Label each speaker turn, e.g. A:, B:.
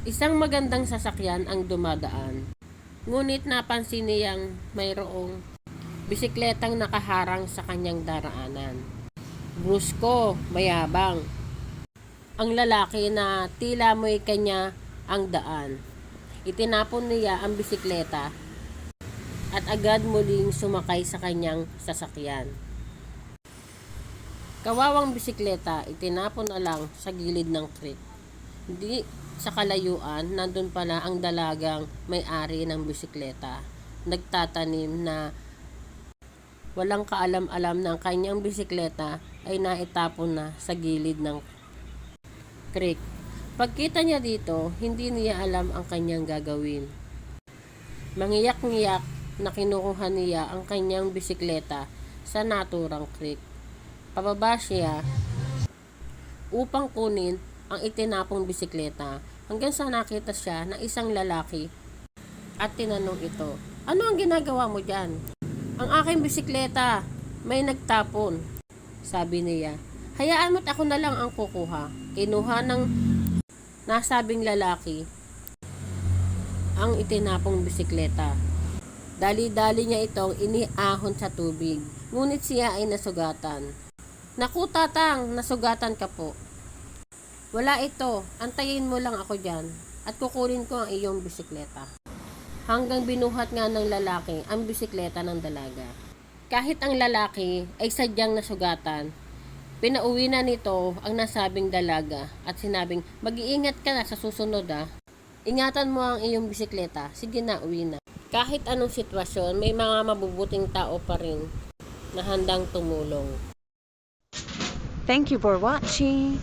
A: Isang magandang sasakyan ang dumadaan. Ngunit napansin niyang mayroong bisikletang nakaharang sa kanyang daraanan. Brusko, mayabang. Ang lalaki na tila mo'y kanya ang daan. Itinapon niya ang bisikleta at agad muling sumakay sa kanyang sasakyan. Kawawang bisikleta, itinapon na lang sa gilid ng creek. Hindi sa kalayuan, nandun pala ang dalagang may-ari ng bisikleta. Nagtatanim na walang kaalam-alam ng kanyang bisikleta ay naitapon na sa gilid ng creek. Pagkita niya dito, hindi niya alam ang kanyang gagawin. Mangiyak-ngiyak na kinukuha niya ang kanyang bisikleta sa naturang creek. Pababa siya upang kunin ang itinapong bisikleta hanggang sa nakita siya ng isang lalaki at tinanong ito, "Ano ang ginagawa mo dyan?" "Ang aking bisikleta, may nagtapon," sabi niya. "Hayaan mo't ako na lang ang kukuha." Kinuha ng nasabing lalaki ang itinapong bisikleta. Dali-dali niya itong iniahon sa tubig, ngunit siya ay nasugatan. "Naku tatang, nasugatan ka po." "Wala ito, antayin mo lang ako dyan at kukunin ko ang iyong bisikleta." Hanggang binuhat nga ng lalaki ang bisikleta ng dalaga. Kahit ang lalaki ay sadyang nasugatan, pinauwi na nito ang nasabing dalaga at sinabing, "Mag-iingat ka na sa susunod ah. Ingatan mo ang iyong bisikleta, sige na, uwi na." Kahit anong sitwasyon, may mga mabubuting tao pa rin na handang tumulong.
B: Thank you for watching.